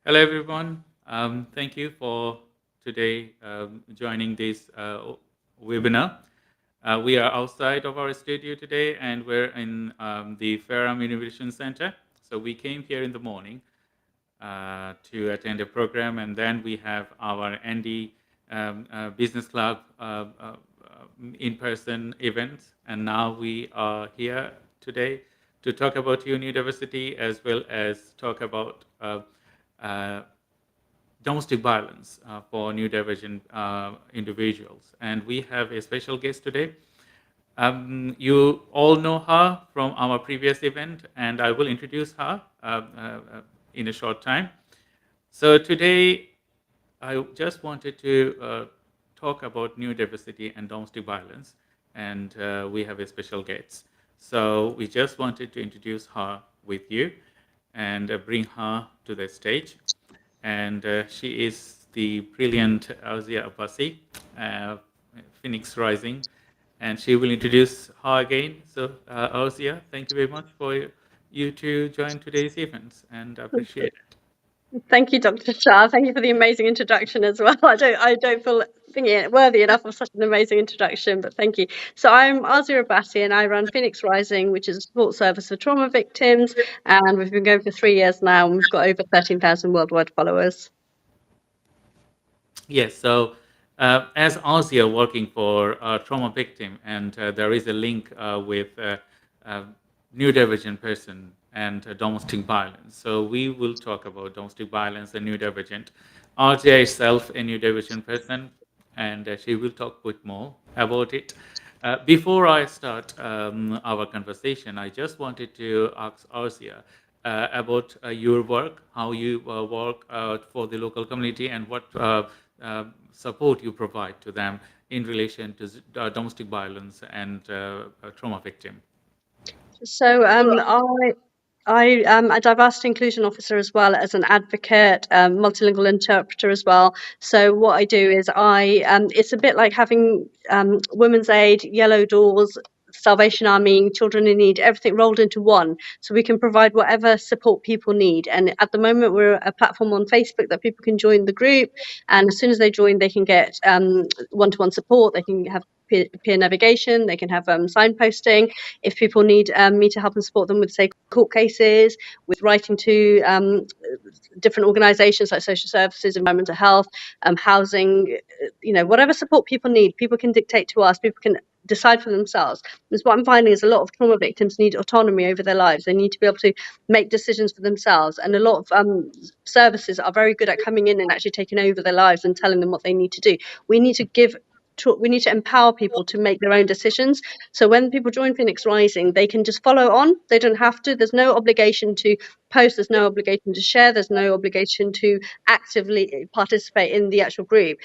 Hello, everyone. Thank you for today joining this webinar. We are outside of our studio today, and we're in the Ferrum Innovation Center. So we came here in the morning to attend a program, and then we have our ND Business Club in-person events. And now we are here today to talk about Neurodiversity as well as talk about uh, domestic violence for neurodivergent individuals. And we have a special guest today. You all know her from our previous event, and I will introduce her in a short time. So today, I just wanted to talk about neurodiversity and domestic violence, and we have a special guest. So we just wanted to introduce her with you and bring her to the stage. And she is the brilliant Arzia Abbasi, uh, Phoenix Rising, and she will introduce her again. So, Arzia, thank you very much for you to join today's event, and I appreciate it. Thank you, Dr. Shah. Thank you for the amazing introduction as well. I don't feel worthy enough of such an amazing introduction, but thank you. So I'm Arzia Abbasi and I run Phoenix Rising, which is a support service for trauma victims, and we've been going for 3 years now, and we've got over 13,000 worldwide followers. Yes, so as Arzia working for a trauma victim, and there is a link with neurodivergent person and domestic violence. So we will talk about domestic violence and neurodivergent. Arzia itself a neurodivergent person, and she will talk a bit more about it. Before I start our conversation, I just wanted to ask Arzia about your work, how you work for the local community, and what support you provide to them in relation to domestic violence and trauma victim. So I am a diversity inclusion officer as well as an advocate, multilingual interpreter as well. So what I do is it's a bit like having Women's Aid, Yellow Doors, Salvation Army, Children in Need, everything rolled into one. So we can provide whatever support people need. And at the moment, we're a platform on Facebook that people can join the group. And as soon as they join, they can get one-to-one support. They can have peer navigation. They can have signposting. If people need me to help and support them with, say, court cases, with writing to different organisations like social services, environmental health, housing, whatever support people need, people can dictate to us. People can decide for themselves. Because what I'm finding is a lot of trauma victims need autonomy over their lives. They need to be able to make decisions for themselves. And a lot of services are very good at coming in and actually taking over their lives and telling them what they need to do. We need to empower people to make their own decisions. So when people join Phoenix Rising, they can just follow on. They don't have to. There's no obligation to post. There's no obligation to share. There's no obligation to actively participate in the actual group.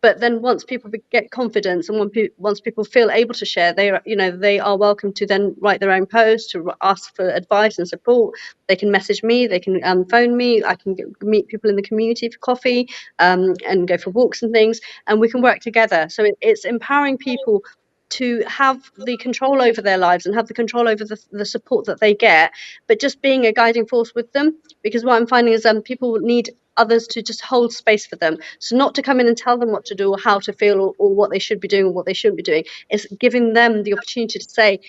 But then once people get confidence and once people feel able to share, they are welcome to then write their own post, to ask for advice and support. They can message me. They can phone me. I can meet people in the community for coffee and go for walks and things, and we can work together. So it's empowering people to have the control over their lives and have the control over the support that they get, but just being a guiding force with them. Because what I'm finding is people need others to just hold space for them. So not to come in and tell them what to do or how to feel or what they should be doing or what they shouldn't be doing. It's giving them the opportunity to say,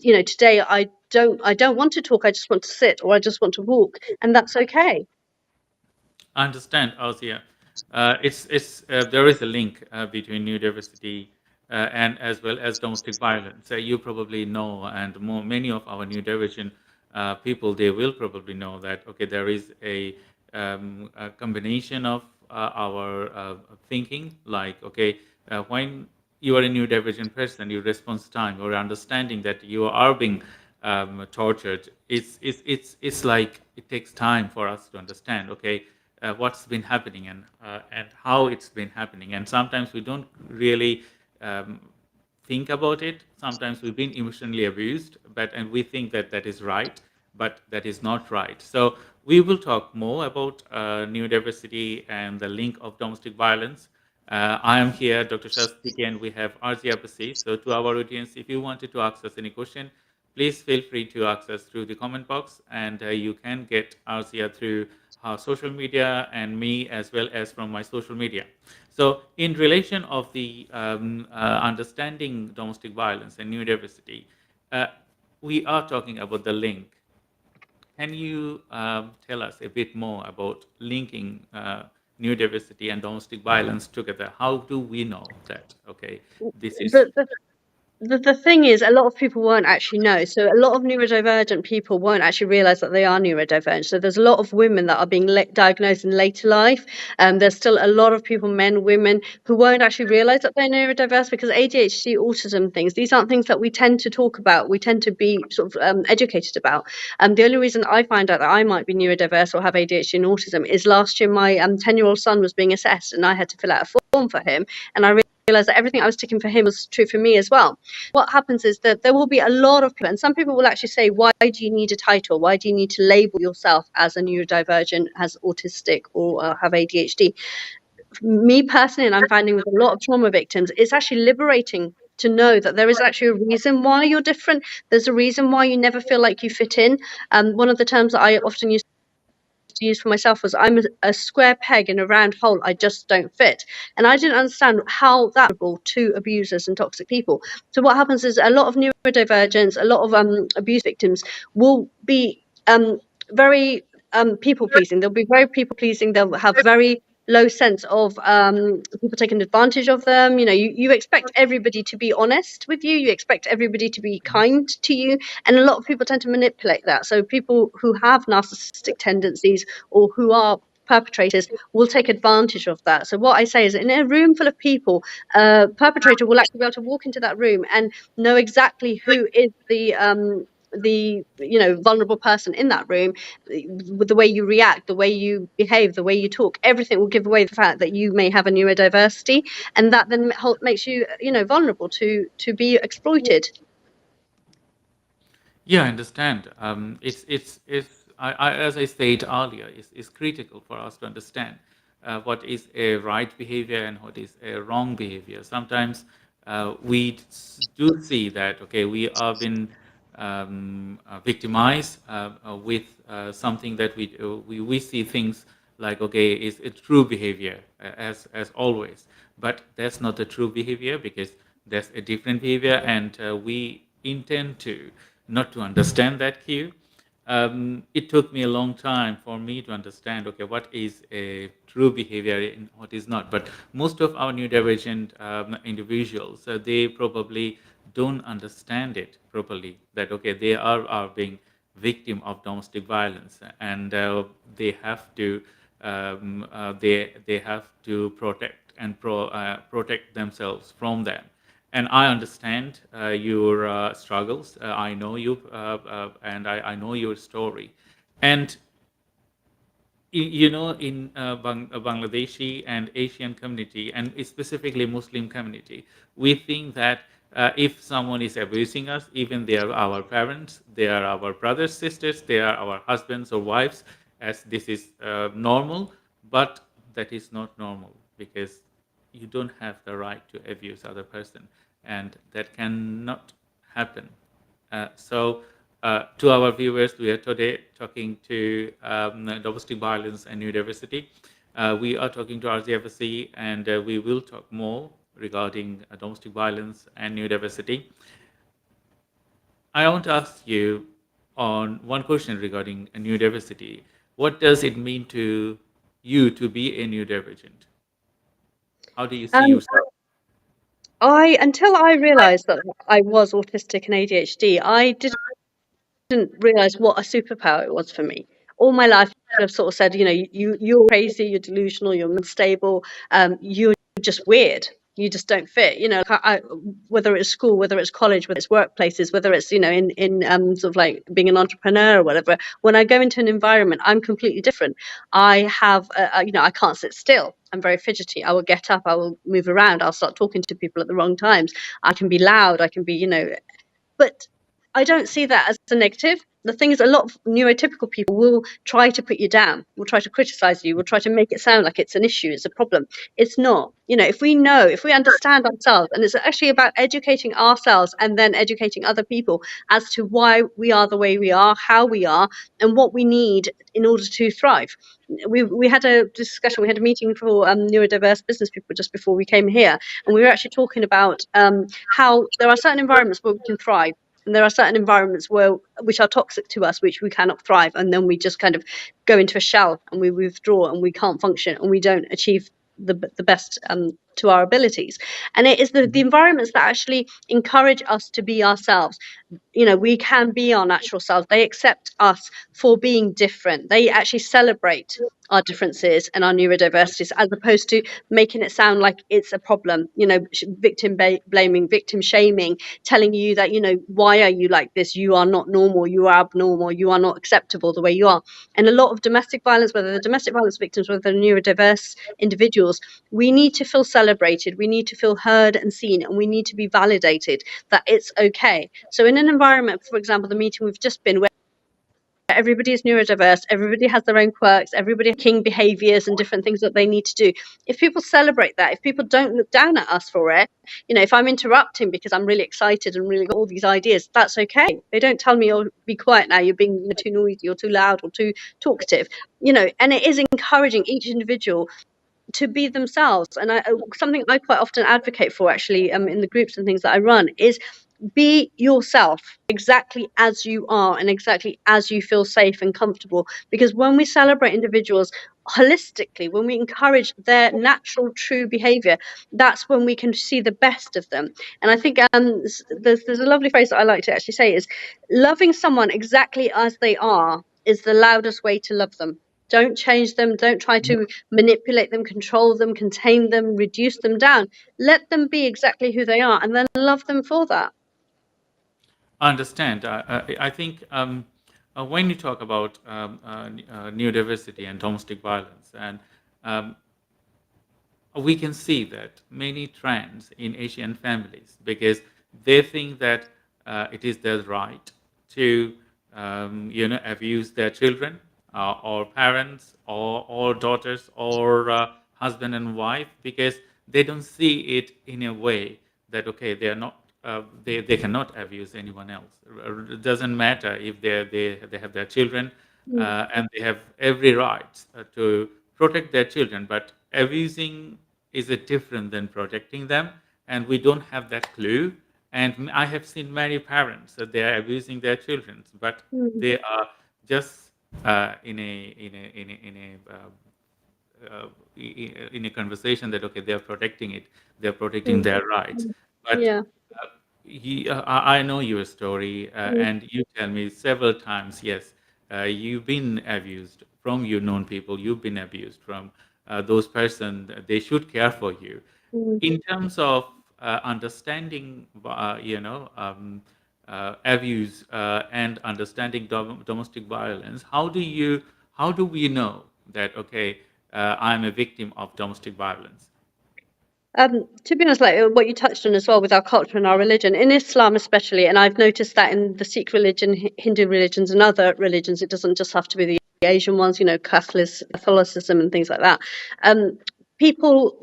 today I don't want to talk, I just want to sit or I just want to walk. And that's okay. I understand, Arzia. It's there is a link between neurodiversity and as well as domestic violence. You probably know, and many of our neurodivergent people, they will probably know that, okay, there is a combination of our thinking, like, okay, when you are a neurodivergent person, your response time or understanding that you are being tortured, it's like it takes time for us to understand, okay, what's been happening and how it's been happening. And sometimes we don't really think about it. Sometimes we've been emotionally abused, and we think that that is right, but that is not right. So we will talk more about neurodiversity and the link of domestic violence. I am here, Dr. Shah, and we have Arzia Abbasi. So to our audience, if you wanted to ask us any question, please feel free to ask us through the comment box, and you can get Arzia through social media and me as well as from my social media. So, in relation of the understanding domestic violence and neurodiversity, uh, we are talking about the link. Can you tell us a bit more about linking neurodiversity and domestic violence together? How do we know that? Okay, this is. The, the the thing is, a lot of people won't actually know. So a lot of neurodivergent people won't actually realize that they are neurodivergent. So there's a lot of women that are being diagnosed in later life. There's still a lot of people, men, women, who won't actually realize that they're neurodiverse, because ADHD, autism things, these aren't things that we tend to talk about. We tend to be sort of educated about. The only reason I find out that I might be neurodiverse or have ADHD and autism is last year my 10-year-old son was being assessed, and I had to fill out a form for him, and I realized that everything I was ticking for him was true for me as well. What happens is that there will be a lot of people, and some people will actually say, why do you need a title? Why do you need to label yourself as a neurodivergent, as autistic, or have ADHD? Me personally, and I'm finding with a lot of trauma victims, it's actually liberating to know that there is actually a reason why you're different. There's a reason why you never feel like you fit in. One of the terms that I often use to use for myself was, I'm a square peg in a round hole, I just don't fit. And I didn't understand how that was to abusers and toxic people. So what happens is a lot of neurodivergence, a lot of abuse victims will be very people pleasing. They'll be very people pleasing. They'll have very low sense of people taking advantage of them. You know, you expect everybody to be honest with you. You expect everybody to be kind to you. And a lot of people tend to manipulate that. So people who have narcissistic tendencies or who are perpetrators will take advantage of that. So what I say is, in a room full of people, a perpetrator will actually be able to walk into that room and know exactly who is the vulnerable person in that room. With the way you react, the way you behave, the way you talk, everything will give away the fact that you may have a neurodiversity, and that then makes you vulnerable to be exploited. Yeah, I understand. As I said earlier, it's critical for us to understand what is a right behavior and what is a wrong behavior. Sometimes we do see that, okay, we are being victimized with something that we see things like, okay, it's a true behavior as always, but that's not the true behavior, because there's a different behavior, and we intend to not to understand that cue. It took me a long time for me to understand, okay, what is a true behavior and what is not. But most of our neurodivergent individuals, they probably don't understand it properly, that, okay, they are being victim of domestic violence, and they have to they have to protect and protect themselves from them. And I understand your struggles. I know you, and I know your story. And in Bangladeshi and Asian community, and specifically Muslim community, we think that if someone is abusing us, even they are our parents, they are our brothers, sisters, they are our husbands or wives, as this is normal. But that is not normal, because you don't have the right to abuse other person, and that cannot happen. To our viewers, we are today talking to domestic violence and neurodiversity. We are talking to Arzia Abbasi, and we will talk more regarding domestic violence and neurodiversity. I want to ask you on one question regarding neurodiversity. What does it mean to you to be a neurodivergent? How do you see Um, yourself? until I realized that I was autistic and ADHD, I didn't realize what a superpower it was for me. All my life, I've sort of said, you're crazy, you're delusional, you're unstable, you're just weird. You just don't fit. Whether it's school, whether it's college, whether it's workplaces, whether it's in sort of like being an entrepreneur or whatever. When I go into an environment, I'm completely different. I have, I can't sit still. I'm very fidgety. I will get up. I will move around. I'll start talking to people at the wrong times. I can be loud. I can be, but I don't see that as a negative. The thing is, a lot of neurotypical people will try to put you down, will try to criticize you, will try to make it sound like it's an issue, it's a problem. It's not. If we understand ourselves, and it's actually about educating ourselves and then educating other people as to why we are the way we are, how we are, and what we need in order to thrive. We had a discussion, we had a meeting for neurodiverse business people just before we came here, and we were actually talking about how there are certain environments where we can thrive, and there are certain environments which are toxic to us, which we cannot thrive, and then we just kind of go into a shell and we withdraw and we can't function and we don't achieve the best to our abilities. And it is the environments that actually encourage us to be ourselves. We can be our natural selves. They accept us for being different. They actually celebrate our differences and our neurodiversities, as opposed to making it sound like it's a problem, victim blaming, victim shaming, telling you that, why are you like this? You are not normal. You are abnormal. You are not acceptable the way you are. And a lot of domestic violence, whether the domestic violence victims, whether they're neurodiverse individuals, we need to feel celebrated. We need to feel heard and seen, and we need to be validated that it's okay. So in an environment, for example, the meeting we've just been, where everybody is neurodiverse, everybody has their own quirks, everybody has king behaviors and different things that they need to do. If people celebrate that, if people don't look down at us for it, if I'm interrupting because I'm really excited and really got all these ideas, that's okay. They don't tell me, oh, be quiet now, you're being too noisy or too loud or too talkative, and it is encouraging each individual to be themselves. And something I quite often advocate for, actually, in the groups and things that I run, is be yourself exactly as you are and exactly as you feel safe and comfortable. Because when we celebrate individuals holistically, when we encourage their natural, true behavior, that's when we can see the best of them. And I think there's a lovely phrase that I like to actually say is, loving someone exactly as they are is the loudest way to love them. Don't change them. Don't try to manipulate them, control them, contain them, reduce them down. Let them be exactly who they are, and then love them for that. I understand. I think when you talk about neurodiversity and domestic violence, and we can see that many trends in Asian families, because they think that it is their right to abuse their children, or parents, or daughters, or husband and wife, because they don't see it in a way that, okay, they are not they cannot abuse anyone else. It doesn't matter if they have their children, and they have every right to protect their children, but abusing is it different than protecting them, and we don't have that clue. And I have seen many parents that they are abusing their children, but they are just in a conversation that, okay, they are protecting it, they are protecting their rights. But Yeah. I know your story, and you tell me several times, yes, you've been abused from your known people, you've been abused from those persons, they should care for you. In terms of understanding, abuse and understanding domestic violence, how do we know that, okay, I'm a victim of domestic violence? To be honest, like what you touched on as well with our culture and our religion, in Islam especially, and I've noticed that in the Sikh religion, Hindu religions, and other religions, it doesn't just have to be the Asian ones, Catholicism and things like that. People,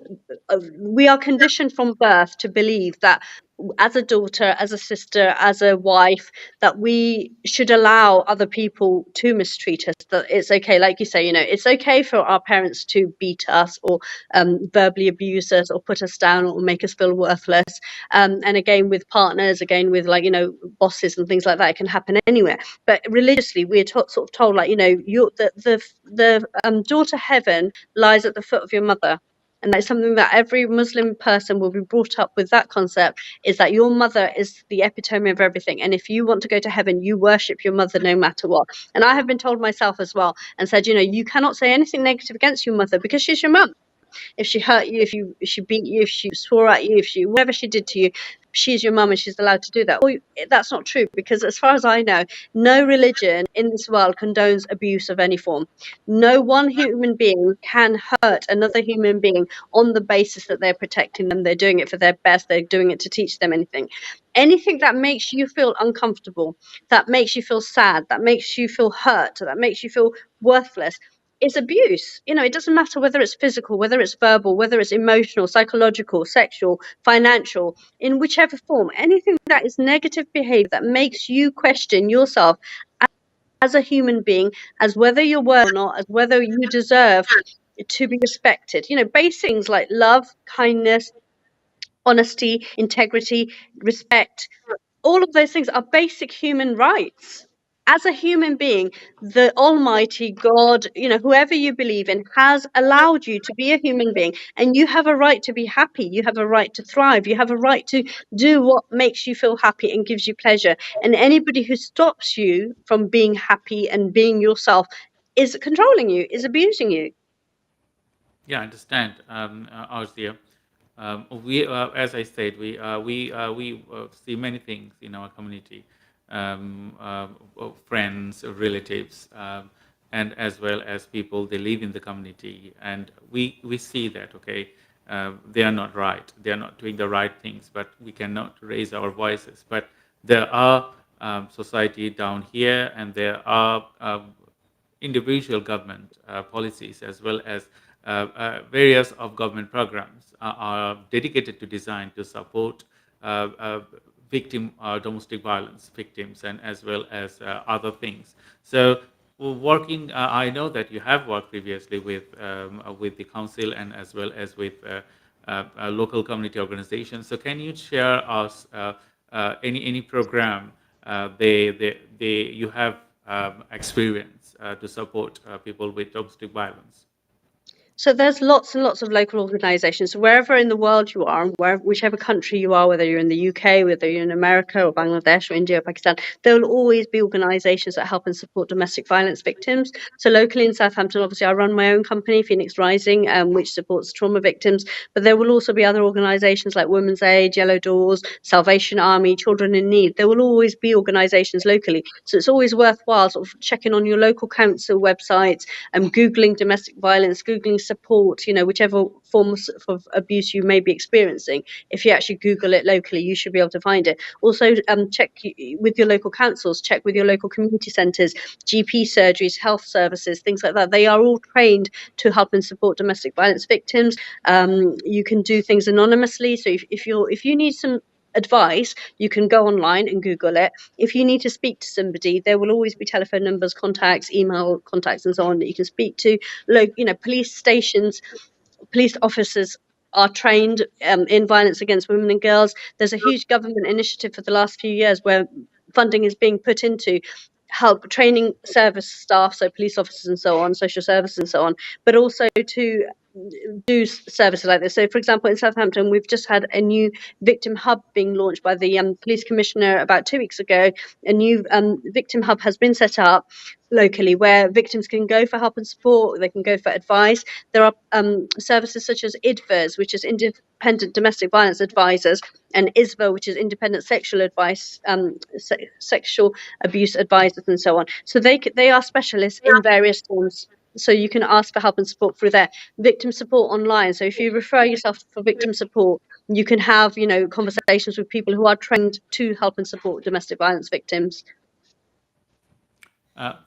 we are conditioned from birth to believe that as a daughter, as a sister, as a wife, that we should allow other people to mistreat us, that it's okay, like you say, it's okay for our parents to beat us or verbally abuse us or put us down or make us feel worthless. And again, with partners, again, with bosses and things like that, it can happen anywhere. But religiously, we're sort of told, the door to heaven lies at the foot of your mother. And that's something that every Muslim person will be brought up with, that concept, is that your mother is the epitome of everything. And if you want to go to heaven, you worship your mother no matter what. And I have been told myself as well, and said, you cannot say anything negative against your mother because she's your mum. If she hurt you, if she beat you, if she swore at you, whatever she did to you, she's your mum and she's allowed to do that. Well, that's not true, because as far as I know, no religion in this world condones abuse of any form. No one human being can hurt another human being on the basis that they're protecting them, they're doing it for their best, they're doing it to teach them anything. Anything that makes you feel uncomfortable, that makes you feel sad, that makes you feel hurt, that makes you feel worthless, is abuse. It doesn't matter whether it's physical, whether it's verbal, whether it's emotional, psychological, sexual, financial, in whichever form. Anything that is negative behavior that makes you question yourself as a human being, as whether you're worthy or not, as whether you deserve to be respected. Basic things like love, kindness, honesty, integrity, respect, all of those things are basic human rights. As a human being, the Almighty God, whoever you believe in, has allowed you to be a human being, and you have a right to be happy. You have a right to thrive. You have a right to do what makes you feel happy and gives you pleasure. And anybody who stops you from being happy and being yourself is controlling you, is abusing you. Yeah, I understand, Arzia. We, as I said, we see many things in our community, friends, relatives, and as well as people they live in the community, and we see that they are not right, they are not doing the right things, but we cannot raise our voices. But there are society down here, and there are individual government policies as well as various of government programs are dedicated to design to support victim domestic violence victims and as well as other things. So working, I know that you have worked previously with the council and as well as with local community organizations. So can you share us any program you have experience to support people with domestic violence? So there's lots and lots of local organisations. So wherever in the world you are, and whichever country you are, whether you're in the UK, whether you're in America or Bangladesh or India or Pakistan, there will always be organisations that help and support domestic violence victims. So locally in Southampton, obviously, I run my own company, Phoenix Rising, which supports trauma victims. But there will also be other organisations like Women's Aid, Yellow Doors, Salvation Army, Children in Need. There will always be organisations locally. So it's always worthwhile sort of checking on your local council websites and Googling domestic violence, Googling support, whichever forms of abuse you may be experiencing. If you actually Google it locally, you should be able to find it. Also, check with your local councils, check with your local community centres, GP surgeries, health services, things like that. They are all trained to help and support domestic violence victims. You can do things anonymously. So if you need some advice, you can go online and Google it. If you need to speak to somebody, there will always be telephone numbers, contacts, email contacts, and so on that you can speak to. Police stations, police officers are trained in violence against women and girls. There's a huge government initiative for the last few years where funding is being put into help training service staff, so police officers and so on, social services and so on, but also to do services like this. So, for example, in Southampton, we've just had a new victim hub being launched by the police commissioner about 2 weeks ago. A new victim hub has been set up locally where victims can go for help and support, they can go for advice. There are services such as IDVAs, which is Independent Domestic Violence Advisors, and ISVA, which is Independent Sexual Advice, Sexual Abuse Advisors, and so on. So they are specialists in various forms. So you can ask for help and support through there. Victim support online. So if you refer yourself for victim support, you can have, conversations with people who are trained to help and support domestic violence victims.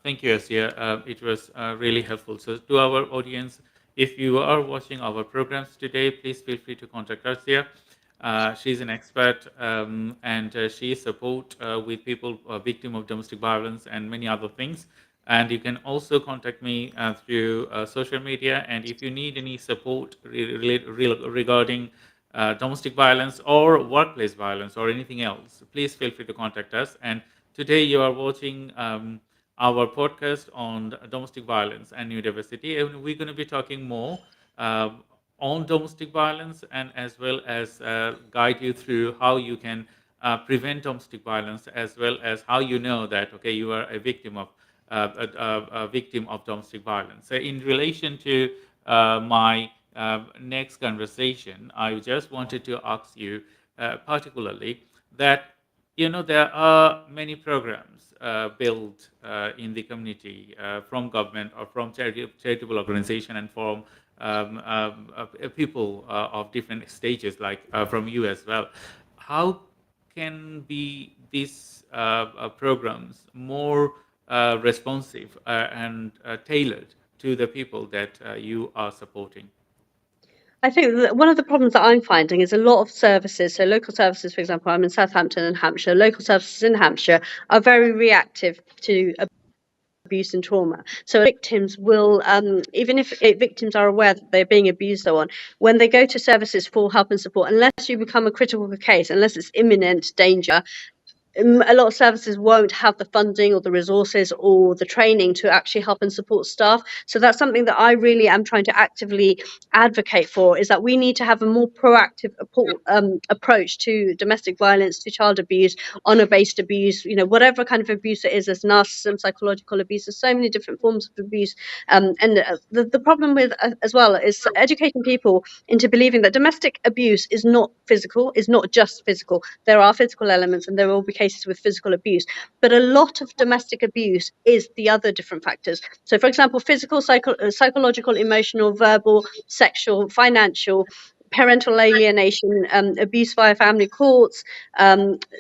Thank you, Asia. It was really helpful. So, to our audience, if you are watching our programs today, please feel free to contact Arzia. She's an expert and she support with people victim of domestic violence and many other things. And you can also contact me through social media. And if you need any support regarding domestic violence or workplace violence or anything else, please feel free to contact us. And today you are watching our podcast on domestic violence and neurodiversity, and we're going to be talking more uh, on domestic violence and as well as guide you through how you can prevent domestic violence, as well as how you know that you are a victim of a victim of domestic violence. So in relation to my next conversation, I just wanted to ask you particularly, that there are many programs built in the community from government or from charitable organization and from people of different stages, like from you as well. How can be these programs more responsive and tailored to the people that you are supporting? I think that one of the problems that I'm finding is a lot of services, so local services, for example, I'm in Southampton and Hampshire, local services in Hampshire are very reactive to abuse and trauma. So victims will, even if victims are aware that they're being abused, so on, when they go to services for help and support, unless you become a critical case, unless it's imminent danger, a lot of services won't have the funding or the resources or the training to actually help and support staff. So that's something that I really am trying to actively advocate for, is that we need to have a more proactive approach to domestic violence, to child abuse, honor-based abuse, whatever kind of abuse it is. There's narcissism, psychological abuse, there's so many different forms of abuse. And the problem with as well is educating people into believing that domestic abuse is not physical, is not just physical. There are physical elements and there will be cases with physical abuse, but a lot of domestic abuse is the other different factors. So, for example, physical, psychological, emotional, verbal, sexual, financial, parental alienation, abuse via family courts,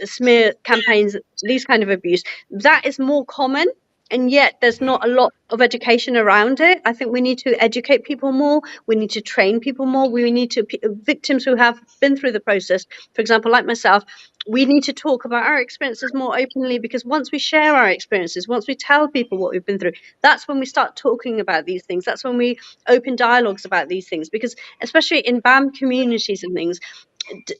smear campaigns, these kind of abuse. That is more common, and yet there's not a lot of education around it. I think we need to educate people more. We need to train people more. We need to victims who have been through the process, for example, like myself, we need to talk about our experiences more openly, because once we share our experiences, once we tell people what we've been through, that's when we start talking about these things. That's when we open dialogues about these things, because especially in BAM communities and things,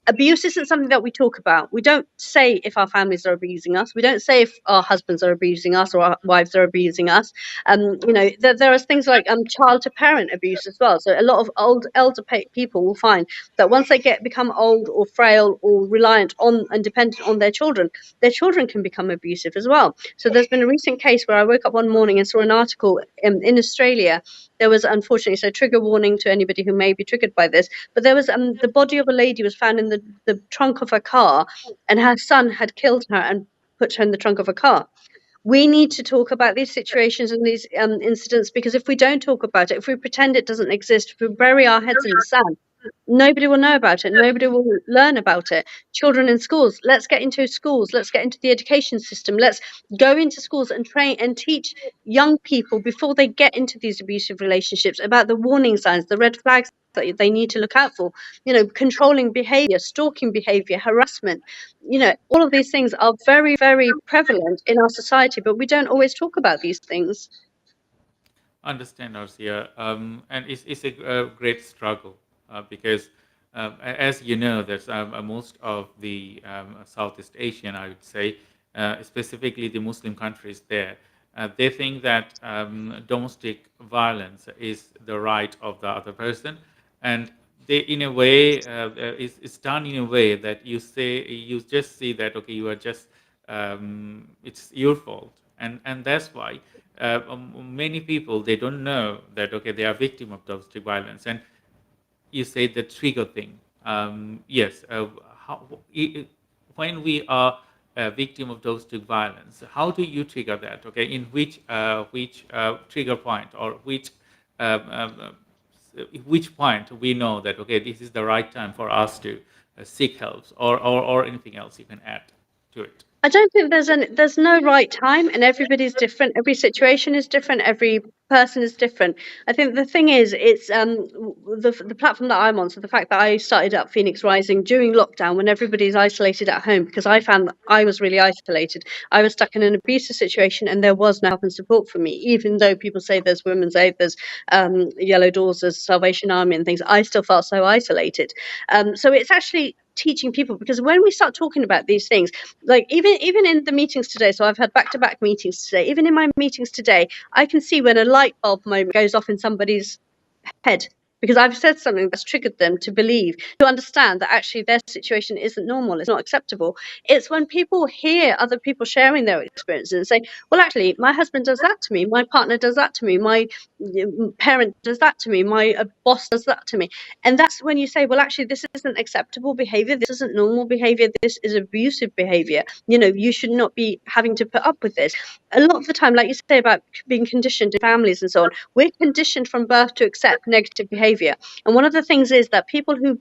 abuse isn't something that we talk about. We don't say if our families are abusing us. We don't say if our husbands are abusing us or our wives are abusing us. There are things like child to parent abuse as well. So a lot of old elder people will find that once they become old or frail or reliant on and dependent on their children can become abusive as well. So there's been a recent case where I woke up one morning and saw an article in Australia. There was, unfortunately, so trigger warning to anybody who may be triggered by this, but there was the body of a lady was found in the trunk of her car, and her son had killed her and put her in the trunk of a car. We need to talk about these situations and these incidents, because if we don't talk about it, if we pretend it doesn't exist, if we bury our heads in the sand, nobody will know about it. Nobody will learn about it. Children in schools, let's get into schools. Let's get into the education system. Let's go into schools and train and teach young people before they get into these abusive relationships about the warning signs, the red flags that they need to look out for. Controlling behavior, stalking behavior, harassment. All of these things are very, very prevalent in our society, but we don't always talk about these things. Understand, Arzia, and it's a great struggle because, as you know, there's most of the Southeast Asian, I would say, specifically the Muslim countries there, they think that domestic violence is the right of the other person, and they, in a way, it's done in a way that you just see that, okay, you are just it's your fault, and that's why many people, they don't know that, okay, they are victim of domestic violence. And you say the trigger thing. Yes, when we are a victim of domestic violence, how do you trigger that? Okay, in which trigger point, or which point we know that, okay, this is the right time for us to seek help, or anything else you can add to it? I don't think there's no right time, and everybody's different. Every situation is different. Every person is different. I think the thing is, it's the platform that I'm on. So the fact that I started up Phoenix Rising during lockdown, when everybody's isolated at home, because I found that I was really isolated. I was stuck in an abusive situation, and there was no help and support for me. Even though people say there's Women's Aid, there's Yellow Doors, there's Salvation Army, and things, I still felt so isolated. So it's actually teaching people, because when we start talking about these things, like even in the meetings today, so I've had back-to-back meetings today, even in my meetings today, I can see when a light bulb moment goes off in somebody's head, because I've said something that's triggered them to believe, to understand that actually their situation isn't normal, it's not acceptable. It's when people hear other people sharing their experiences and say, well, actually, my husband does that to me, my partner does that to me, my parent does that to me, my boss does that to me. And that's when you say, well, actually, this isn't acceptable behavior, this isn't normal behavior, this is abusive behavior. You should not be having to put up with this. A lot of the time, like you say about being conditioned in families and so on, we're conditioned from birth to accept negative behavior. And one of the things is that people who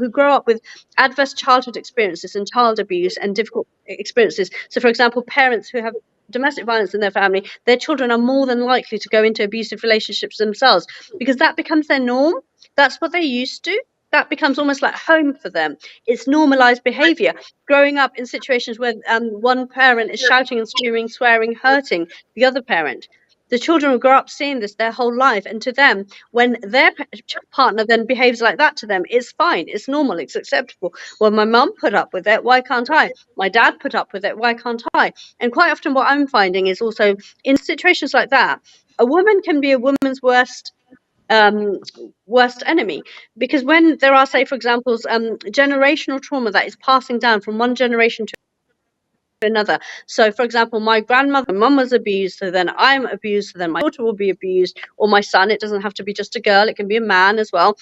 grow up with adverse childhood experiences and child abuse and difficult experiences. So, for example, parents who have domestic violence in their family, their children are more than likely to go into abusive relationships themselves, because that becomes their norm. That's what they're used to. That becomes almost like home for them. It's normalized behavior. Growing up in situations where one parent is shouting and screaming, swearing, hurting the other parent. The children will grow up seeing this their whole life, and to them, when their partner then behaves like that to them, it's fine, it's normal, it's acceptable. Well, my mum put up with it, why can't I? My dad put up with it, why can't I? And quite often what I'm finding is also in situations like that, a woman can be a woman's worst enemy, because when there are, say, for example, generational trauma that is passing down from one generation to another. So, for example, my grandmother, my mum was abused, so then I'm abused, so then my daughter will be abused, or my son. It doesn't have to be just a girl; it can be a man as well.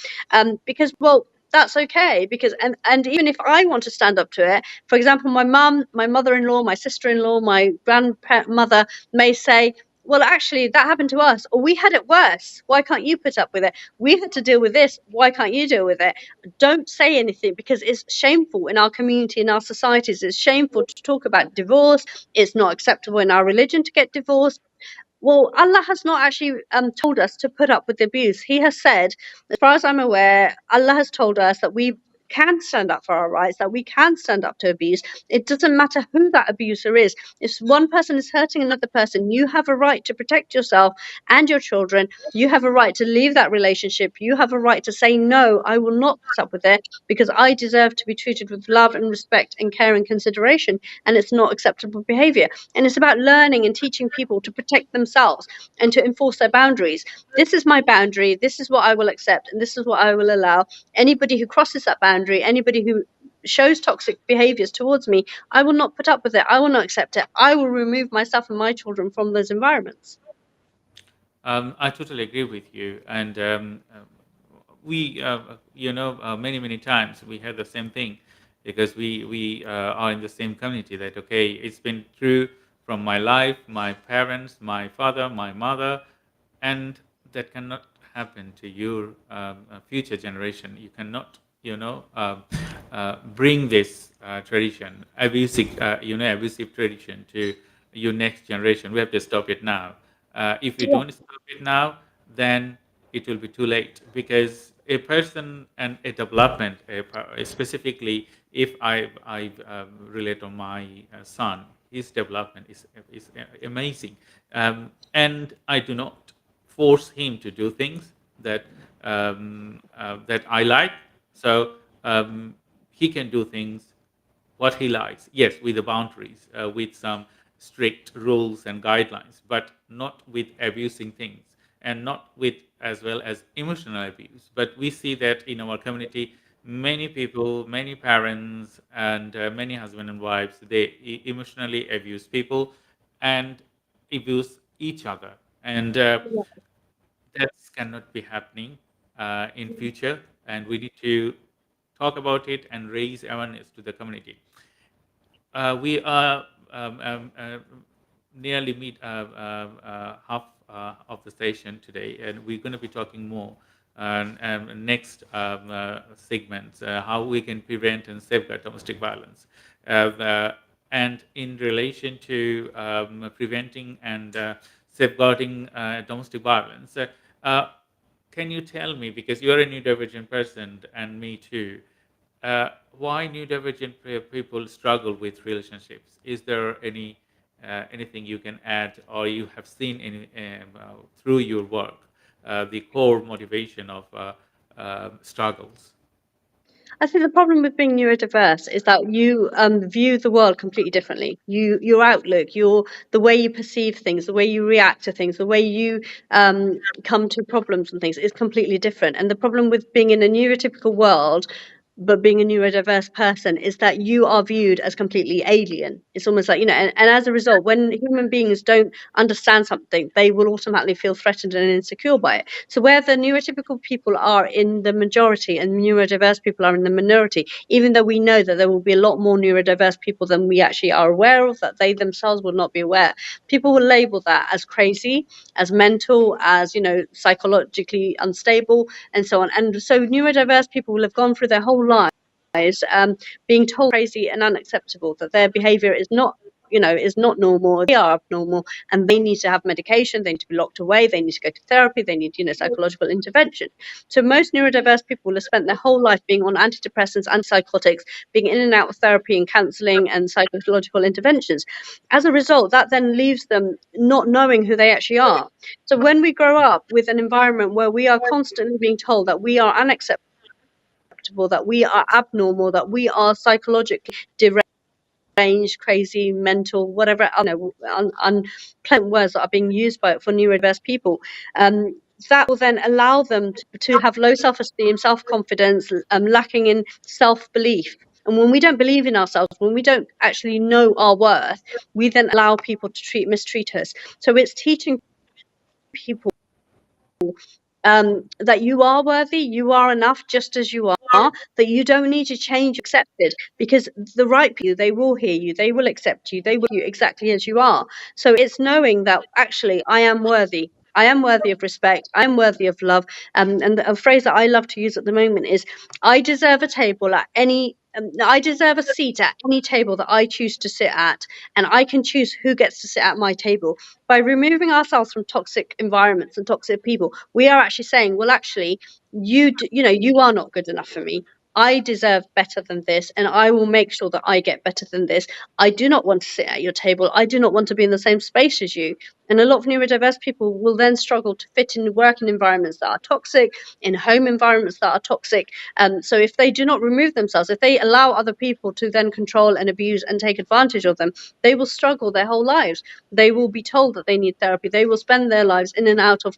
Because, well, that's okay. Because and even if I want to stand up to it, for example, my mum, my mother-in-law, my sister-in-law, my grandmother may say, well, actually, that happened to us, or we had it worse. Why can't you put up with it? We had to deal with this. Why can't you deal with it? Don't say anything, because it's shameful in our community, in our societies. It's shameful to talk about divorce. It's not acceptable in our religion to get divorced. Well, Allah has not actually told us to put up with abuse. He has said, as far as I'm aware, Allah has told us that we can stand up for our rights, that we can stand up to abuse. It doesn't matter who that abuser is. If one person is hurting another person, you have a right to protect yourself and your children. You have a right to leave that relationship. You have a right to say, no, I will not put up with it, because I deserve to be treated with love and respect and care and consideration, and it's not acceptable behavior. And it's about learning and teaching people to protect themselves and to enforce their boundaries. This is my boundary. This is what I will accept, and this is what I will allow. Anybody who crosses that boundary, anybody who shows toxic behaviors towards me, I will not put up with it. I will not accept it. I will remove myself and my children from those environments. I totally agree with you, and we, many times we had the same thing, because we are in the same community. That okay, it's been true from my life, my parents, my father, my mother, and that cannot happen to your future generation. You cannot, bring this tradition, abusive tradition to your next generation. We have to stop it now. If you Yeah. don't stop it now, then it will be too late, because a person and a development, specifically if I relate on my son, his development is amazing, and I do not force him to do things that I like. So he can do things what he likes. Yes, with the boundaries, with some strict rules and guidelines, but not with abusing things, and not with as well as emotional abuse. But we see that in our community, many people, many parents, and many husband and wives, they emotionally abuse people and abuse each other, and that cannot be happening in future. And we need to talk about it and raise awareness to the community. We are nearly meet half of the session today, and we're going to be talking more next segments, how we can prevent and safeguard domestic violence. And in relation to preventing and safeguarding domestic violence, uh, can you tell me, because you're a neurodivergent person and me too, why neurodivergent people struggle with relationships? Is there anything you can add, or you have seen through your work, the core motivation of struggles? I think the problem with being neurodiverse is that you view the world completely differently. Your outlook, the way you perceive things, the way you react to things, the way you come to problems and things is completely different. And the problem with being in a neurotypical world, but being a neurodiverse person, is that you are viewed as completely alien. It's almost like, and as a result, when human beings don't understand something, they will automatically feel threatened and insecure by it. So where the neurotypical people are in the majority and neurodiverse people are in the minority, even though we know that there will be a lot more neurodiverse people than we actually are aware of, that they themselves will not be aware, people will label that as crazy, as mental, as, psychologically unstable, and so on. And so neurodiverse people will have gone through their whole lives being told crazy and unacceptable, that their behavior is not normal, they are abnormal, and they need to have medication, they need to be locked away, they need to go to therapy, they need psychological intervention. So most neurodiverse people will have spent their whole life being on antidepressants, antipsychotics, being in and out of therapy and counselling and psychological interventions. As a result, that then leaves them not knowing who they actually are. So when we grow up with an environment where we are constantly being told that we are unacceptable, that we are abnormal, that we are psychologically deranged, crazy, mental, whatever unpleasant words that are being used for neurodiverse people, that will then allow them to have low self-esteem, self-confidence, lacking in self-belief. And when we don't believe in ourselves, when we don't actually know our worth, we then allow people to mistreat us. So it's teaching people that you are worthy, you are enough just as you are, that you don't need to change, accepted, because the right people, they will hear you, they will accept you, they will you exactly as you are. So it's knowing that actually I am worthy. I am worthy of respect. I am worthy of love. And a phrase that I love to use at the moment is, I deserve a table at any. I deserve a seat at any table that I choose to sit at, and I can choose who gets to sit at my table. By removing ourselves from toxic environments and toxic people, we are actually saying, well, actually, you are not good enough for me. I deserve better than this, and I will make sure that I get better than this. I do not want to sit at your table. I do not want to be in the same space as you. And a lot of neurodiverse people will then struggle to fit in working environments that are toxic, in home environments that are toxic. So if they do not remove themselves, if they allow other people to then control and abuse and take advantage of them, they will struggle their whole lives. They will be told that they need therapy. They will spend their lives in and out of,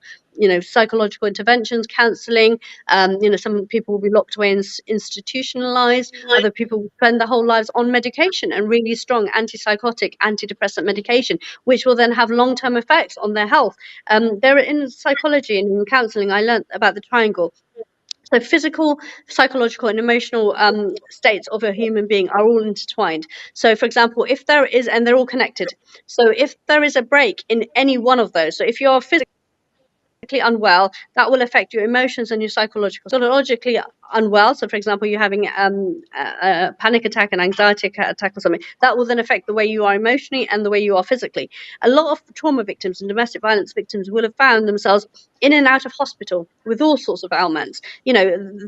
psychological interventions, counselling. Some people will be locked away and institutionalized. Other people will spend their whole lives on medication and really strong antipsychotic, antidepressant medication, which will then have long-term effects on their health. There in psychology and in counselling, I learned about the triangle. So physical, psychological, and emotional states of a human being are all intertwined. So, for example, if there is, and they're all connected. So if there is a break in any one of those, so if you're physically unwell, that will affect your emotions and your psychologically unwell. So, for example, you're having a panic attack, an anxiety attack, or something. That will then affect the way you are emotionally and the way you are physically. A lot of trauma victims and domestic violence victims will have found themselves in and out of hospital with all sorts of ailments.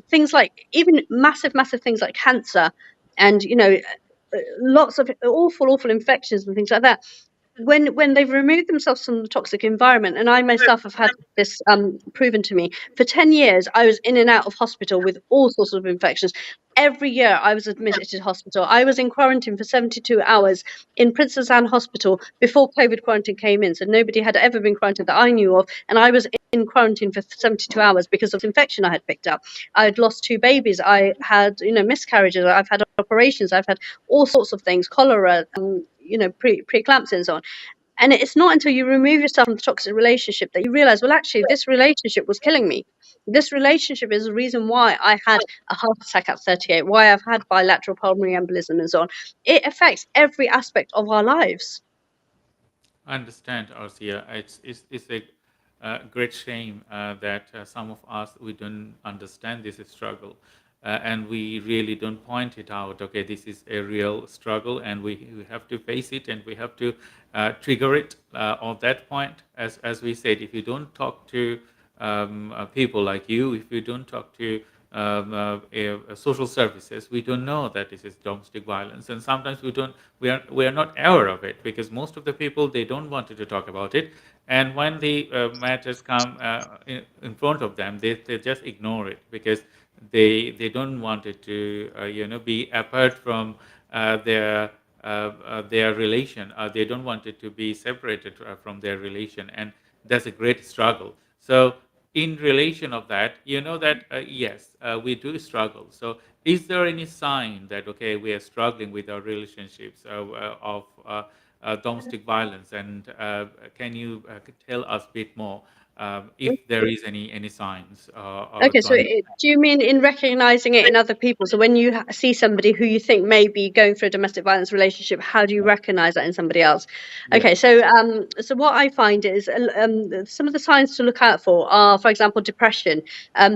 Things like even massive things like cancer, and lots of awful infections and things like that. When they've removed themselves from the toxic environment, and I myself have had this proven to me, for 10 years I was in and out of hospital with all sorts of infections. Every year I was admitted to hospital. I was in quarantine for 72 hours in Princess Anne Hospital before COVID quarantine came in. So nobody had ever been quarantined that I knew of. And I was in quarantine for 72 hours because of the infection I had picked up. I had lost 2 babies. I had, miscarriages. I've had operations. I've had all sorts of things, cholera, preeclampsia and so on. And it's not until you remove yourself from the toxic relationship that you realize, well, actually, this relationship was killing me. This relationship is the reason why I had a heart attack at 38, why I've had bilateral pulmonary embolism and so on. It affects every aspect of our lives. I understand, Arzia. It's a great shame that some of us, we don't understand this struggle, and we really don't point it out. Okay, this is a real struggle, and we have to face it, and we have to trigger it on that point. As we said, if you don't talk to people like you, if you don't talk to social services, we don't know that this is domestic violence, and sometimes we are not aware of it, because most of the people, they don't want to talk about it, and when the matters come in front of them, they just ignore it, because they don't want it to be apart from their relation. They don't want it to be separated from their relation, and that's a great struggle. So in relation of that, that yes, we do struggle. So is there any sign that okay, we are struggling with our relationships of domestic violence, and can you tell us a bit more if there is any signs Okay, to so do you mean in recognizing it in other people? So when you see somebody who you think may be going through a domestic violence relationship, how do you recognize that in somebody else? yeah. Okay, so what I find is some of the signs to look out for are, for example, depression,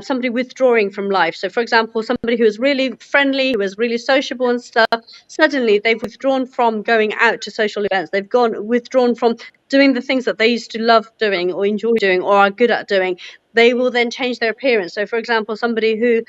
somebody withdrawing from life. So, for example, somebody who is really friendly, who is really sociable and stuff, suddenly they've withdrawn from going out to social events. They've withdrawn from doing the things that they used to love doing or enjoy doing or are good at doing. They will then change their appearance. So, for example, somebody who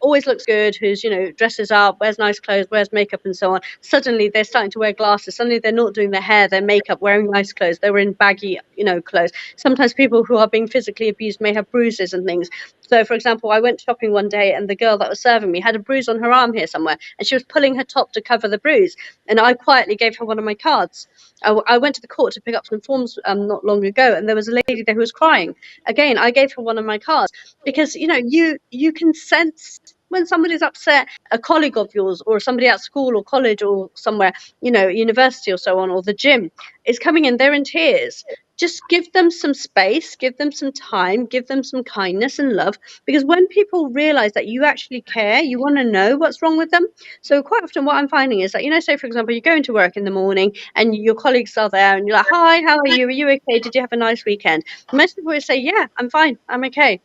always looks good, who's dresses up, wears nice clothes, wears makeup, and so on. Suddenly, they're starting to wear glasses. Suddenly, they're not doing their hair, their makeup, wearing nice clothes. They're in baggy, clothes. Sometimes people who are being physically abused may have bruises and things. So, for example, I went shopping one day, and the girl that was serving me had a bruise on her arm here somewhere, and she was pulling her top to cover the bruise. And I quietly gave her one of my cards. I went to the court to pick up some forms not long ago, and there was a lady there who was crying. Again, I gave her one of my cards because you can sense when somebody's upset. A colleague of yours or somebody at school or college or somewhere, university or so on, or the gym is coming in, they're in tears. Just give them some space, give them some time, give them some kindness and love, because when people realize that you actually care, you want to know what's wrong with them. So quite often what I'm finding is that, say, for example, you go into work in the morning and your colleagues are there and you're like, hi, how are you? Are you okay? Did you have a nice weekend? Most people would say, yeah, I'm fine, I'm okay.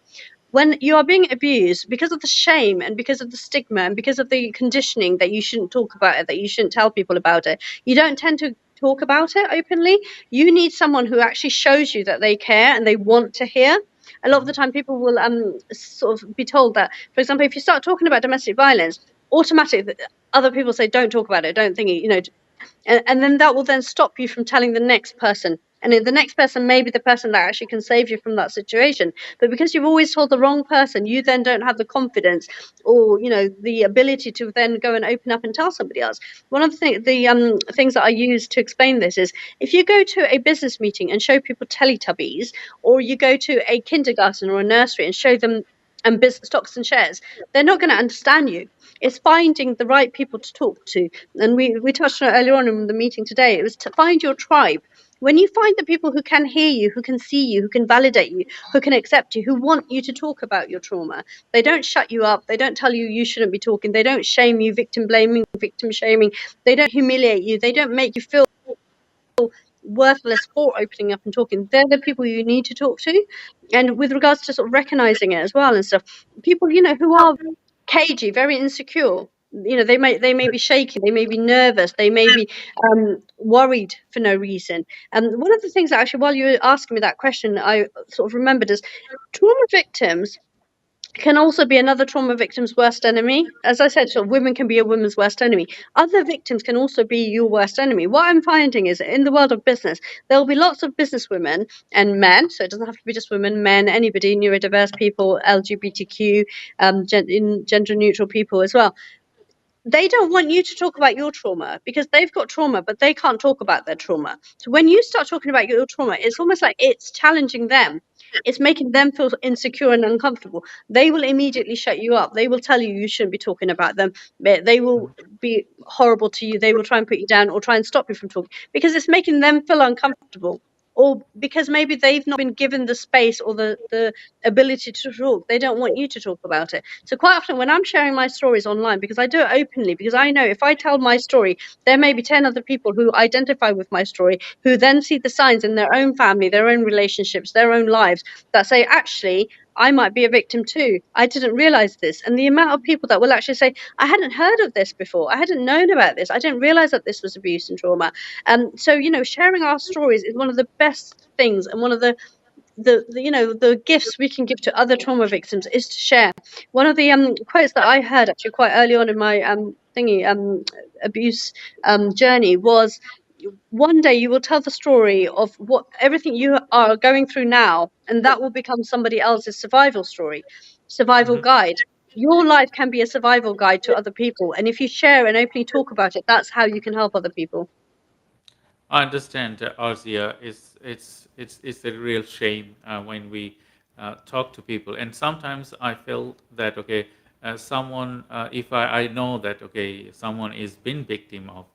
When you are being abused, because of the shame and because of the stigma and because of the conditioning that you shouldn't talk about it, that you shouldn't tell people about it, you don't tend to talk about it openly. You need someone who actually shows you that they care and they want to hear. A lot of the time people will sort of be told that, for example, if you start talking about domestic violence, automatically other people say, don't talk about it, don't think it, and then that will then stop you from telling the next person, and the next person may be the person that actually can save you from that situation. But because you've always told the wrong person, you then don't have the confidence or the ability to then go and open up and tell somebody else. One of the things that I use to explain this is, if you go to a business meeting and show people Teletubbies, or you go to a kindergarten or a nursery and show them business stocks and shares, they're not going to understand you. It's finding the right people to talk to. And we touched on it earlier on in the meeting today. It was to find your tribe. When you find the people who can hear you, who can see you, who can validate you, who can accept you, who want you to talk about your trauma, they don't shut you up. They don't tell you you shouldn't be talking. They don't shame you, victim blaming, victim shaming. They don't humiliate you. They don't make you feel worthless for opening up and talking. They're the people you need to talk to. And with regards to sort of recognizing it as well and stuff, people who are cagey, very insecure, they may be shaky, they may be nervous, they may be worried for no reason. And one of the things that actually, while you were asking me that question, I sort of remembered is trauma victims can also be another trauma victim's worst enemy. As I said, sort of women can be a woman's worst enemy. Other victims can also be your worst enemy. What I'm finding is, in the world of business, there will be lots of business women and men, so it doesn't have to be just women, men, anybody, neurodiverse people, LGBTQ, gender neutral people as well. They don't want you to talk about your trauma because they've got trauma, but they can't talk about their trauma. So when you start talking about your trauma, it's almost like it's challenging them. It's making them feel insecure and uncomfortable. They will immediately shut you up. They will tell you you shouldn't be talking about them. They will be horrible to you. They will try and put you down or try and stop you from talking because it's making them feel uncomfortable. Or because maybe they've not been given the space or the ability to talk. They don't want you to talk about it. So quite often when I'm sharing my stories online, because I do it openly, because I know if I tell my story, there may be 10 other people who identify with my story, who then see the signs in their own family, their own relationships, their own lives, that say, actually, I might be a victim too. I didn't realize this. And the amount of people that will actually say, I hadn't heard of this before. I hadn't known about this. I didn't realize that this was abuse and trauma. So, sharing our stories is one of the best things, and one of the gifts we can give to other trauma victims is to share. One of the quotes that I heard actually quite early on in my abuse journey was, one day you will tell the story of what everything you are going through now, and that will become somebody else's survival story, survival Mhm. guide. your life can be a survival guide to other people. And if you share and openly talk about it, that's how you can help other people. I understand, Arzia. It's a real shame when we talk to people, and sometimes I feel that okay, someone if I know that okay, someone is been victim of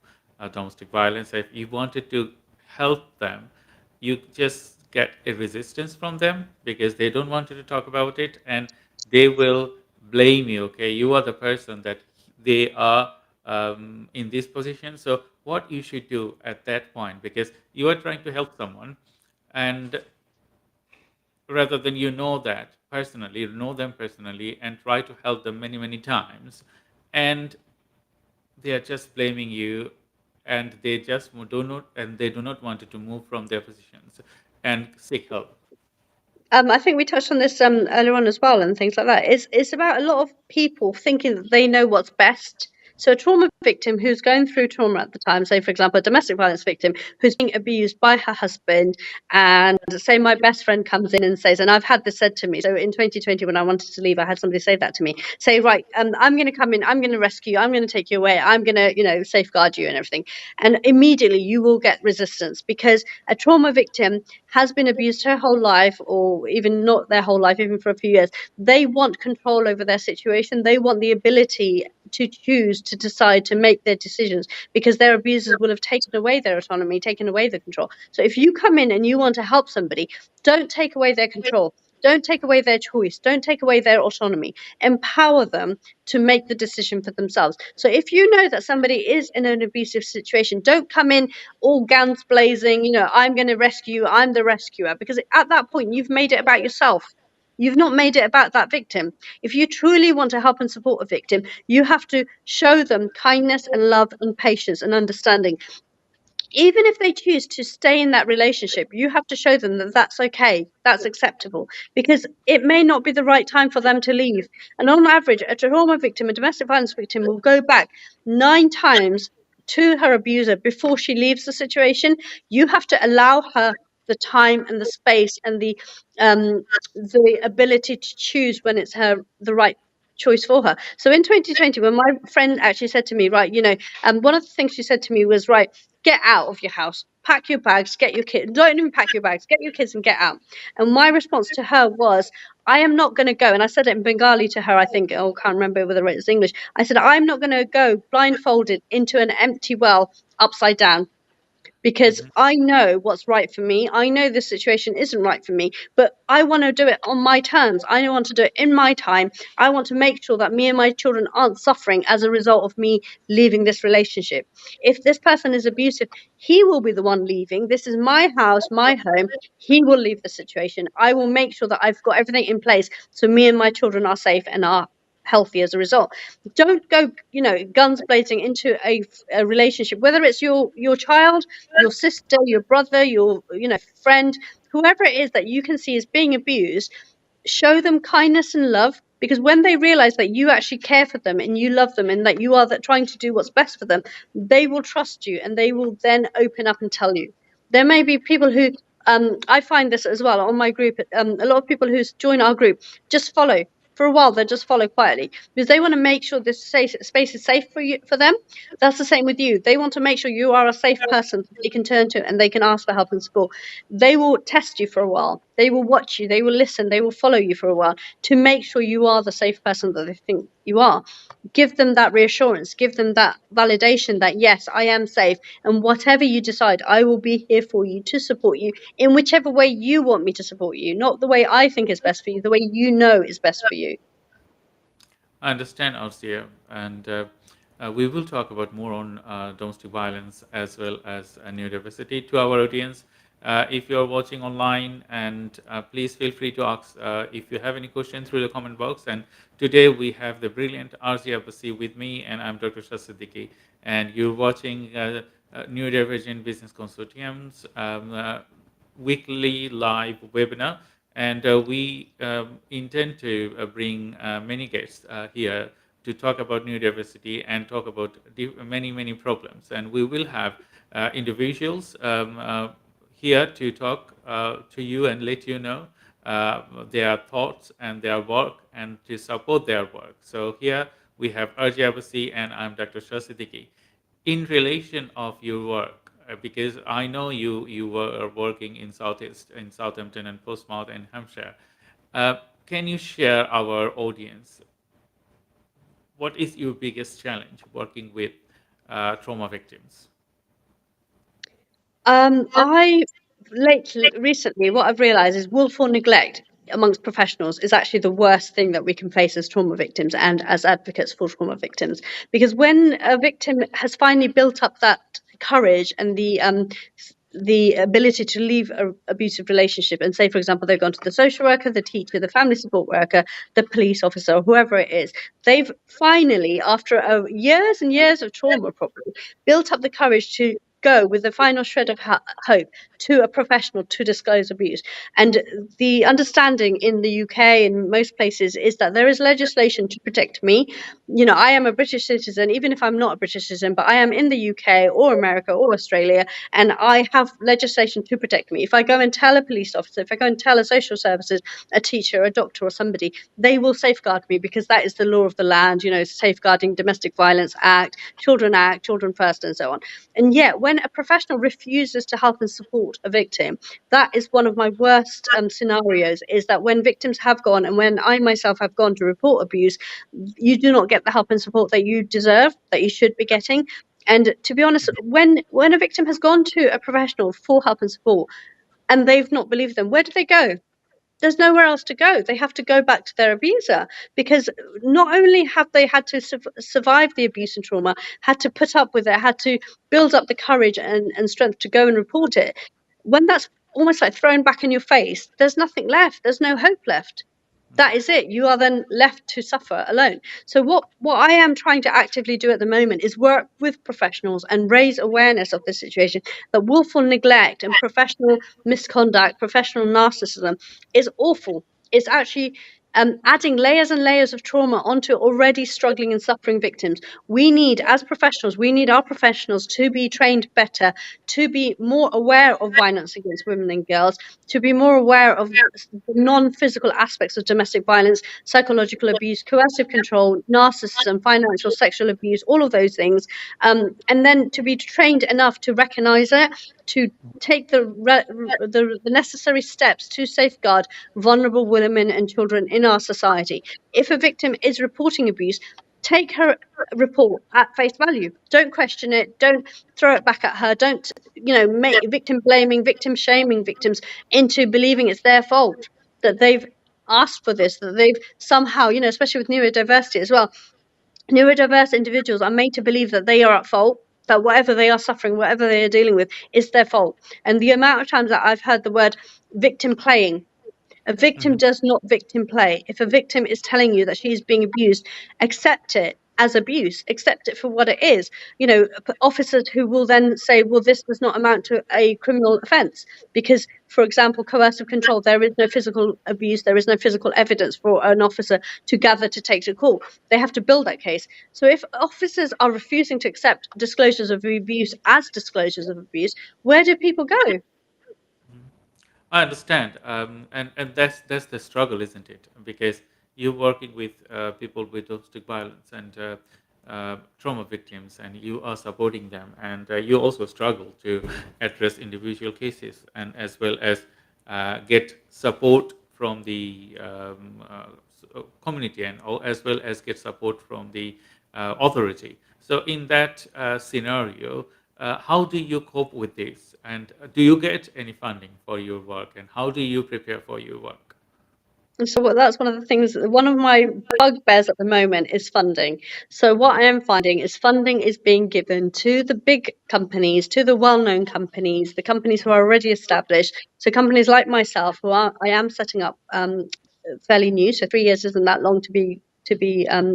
domestic violence, if you wanted to help them, you just get a resistance from them because they don't want you to talk about it, and they will blame you. Okay, you are the person that they are in this position. So what you should do at that point, because you are trying to help someone, and rather than that personally, know them personally, and try to help them many many times, and they are just blaming you, and they do not want you to move from their positions and seek help. I think we touched on this earlier on as well, and things like that. It's about a lot of people thinking that they know what's best. So a trauma victim who's going through trauma at the time, say for example a domestic violence victim who's being abused by her husband, and say my best friend comes in and says, and I've had this said to me. So in 2020 when I wanted to leave, I had somebody say that to me. Say, right, I'm going to come in, I'm going to rescue you, I'm going to take you away, I'm going to safeguard you and everything. And immediately you will get resistance, because a trauma victim has been abused her whole life, or even not their whole life, even for a few years. They want control over their situation. They want the ability to choose, to decide, to make their decisions, because their abusers will have taken away their autonomy, taken away the control. So if you come in and you want to help somebody, don't take away their control. Don't take away their choice. Don't take away their autonomy. Empower them to make the decision for themselves. So if you know that somebody is in an abusive situation, don't come in all guns blazing, I'm going to rescue you, I'm the rescuer, because at that point you've made it about yourself. You've not made it about that victim. If you truly want to help and support a victim, you have to show them kindness and love and patience and understanding. Even if they choose to stay in that relationship, you have to show them that that's okay, that's acceptable, because it may not be the right time for them to leave. And on average, a trauma victim, a domestic violence victim, will go back 9 times to her abuser before she leaves the situation. You have to allow her the time and the space and the ability to choose when it's the right choice for her. So in 2020, when my friend actually said to me, right, one of the things she said to me was, right, get out of your house, pack your bags, get your kids, don't even pack your bags, get your kids and get out. And my response to her was, I am not going to go. And I said it in Bengali to her, I think, oh, can't remember whether it's English. I said, I'm not going to go blindfolded into an empty well upside down, because Mhm. I know what's right for me. I know this situation isn't right for me, but I want to do it on my terms. I want to do it in my time. I want to make sure that me and my children aren't suffering as a result of me leaving this relationship. If this person is abusive, he will be the one leaving. This is my house, my home. He will leave the situation. I will make sure that I've got everything in place so me and my children are safe and are healthy as a result. Don't go, guns blazing into a relationship, whether it's your child, your sister, your brother, your friend, whoever it is that you can see is being abused. Show them kindness and love, because when they realize that you actually care for them and you love them and that you are trying to do what's best for them, they will trust you and they will then open up and tell you. There may be people who I find this as well on my group. A lot of people who join our group just follow for a while. They just follow quietly because they want to make sure this space is safe for them. That's the same with you. They want to make sure you are a safe person they can turn to and they can ask for help and support. They will test you for a while. They will watch you. They will listen. They will follow you for a while to make sure you are the safe person that they think you are. Give them that reassurance. Give them that validation that, yes, I am safe. And whatever you decide, I will be here for you to support you in whichever way you want me to support you, not the way I think is best for you, the way you know is best for you. I understand, Arzia, and we will talk about more on domestic violence as well as neurodiversity to our audience. If you're watching online, and please feel free to ask if you have any questions through the comment box. And today we have the brilliant Arzia Abbasi with me, and I'm Dr. Shah Siddiqui, and you're watching Neurodivergent Business Consortium's weekly live webinar, and we intend to bring many guests here to talk about neurodiversity and talk about many, many problems. And we will have individuals here to talk to you and let you know their thoughts and their work and to support their work. So here we have Arzia Abbasi and I'm Dr. Shah Siddiqui. In relation of your work, because I know you were working in Southeast, in Southampton and Portsmouth and Hampshire, can you share our audience what is your biggest challenge working with trauma victims? I recently, what I've realised is willful neglect amongst professionals is actually the worst thing that we can face as trauma victims and as advocates for trauma victims. Because when a victim has finally built up that courage and the ability to leave an abusive relationship and say, for example, they've gone to the social worker, the teacher, the family support worker, the police officer, whoever it is, they've finally, after years and years of trauma probably, built up the courage to go with the final shred of hope to a professional to disclose abuse. And the understanding in the UK and most places is that there is legislation to protect me. You know, I am a British citizen, even if I'm not a British citizen, but I am in the UK or America or Australia, and I have legislation to protect me. If I go and tell a police officer, if I go and tell a social services, a teacher, a doctor, or somebody, they will safeguard me because that is the law of the land, you know, Safeguarding Domestic Violence Act, Children First, and so on. And yet, when a professional refuses to help and support a victim, that is one of my worst scenarios, is that when victims have gone and when I myself have gone to report abuse, you do not get the help and support that you deserve, that you should be getting. And to be honest, when a victim has gone to a professional for help and support and they've not believed them, where do they go? There's nowhere else to go. They have to go back to their abuser, because not only have they had to survive the abuse and trauma, had to put up with it, had to build up the courage and strength to go and report it. When that's almost like thrown back in your face, there's nothing left. There's no hope left. That is it. You are then left to suffer alone. So what I am trying to actively do at the moment is work with professionals and raise awareness of this situation, that willful neglect and professional misconduct, professional narcissism is awful. It's actually adding layers and layers of trauma onto already struggling and suffering victims. We need, as professionals, we need our professionals to be trained better, to be more aware of violence against women and girls, to be more aware of the non-physical aspects of domestic violence, psychological abuse, coercive control, narcissism, financial, sexual abuse, all of those things, and then to be trained enough to recognize it, to take the necessary steps to safeguard vulnerable women and children in our society. If a victim is reporting abuse, take her report at face value. Don't question it. Don't throw it back at her. Don't, make victim blaming, victim shaming victims into believing it's their fault, that they've asked for this, that they've somehow, especially with neurodiversity as well, neurodiverse individuals are made to believe that they are at fault, that whatever they are suffering, whatever they are dealing with, is their fault. And the amount of times that I've heard the word victim playing, a victim Mhm. does not victim play. If a victim is telling you that she is being abused, accept it as abuse, accept it for what it is. Officers who will then say, well, this does not amount to a criminal offence because, for example, coercive control, there is no physical abuse, there is no physical evidence for an officer to gather to take to court. They have to build that case. So if officers are refusing to accept disclosures of abuse as disclosures of abuse, where do people go? I understand, and that's the struggle, isn't it? Because you're working with people with domestic violence and trauma victims, and you are supporting them, and you also struggle to address individual cases, and as well as get support from the community, and as well as get support from the authority. So, in that scenario, how do you cope with this? And do you get any funding for your work? And how do you prepare for your work? So that's one of the things. One of my bugbears at the moment is funding. So what I am finding is funding is being given to the big companies, to the well-known companies, the companies who are already established. So companies like myself, I am setting up fairly new. So 3 years isn't that long to be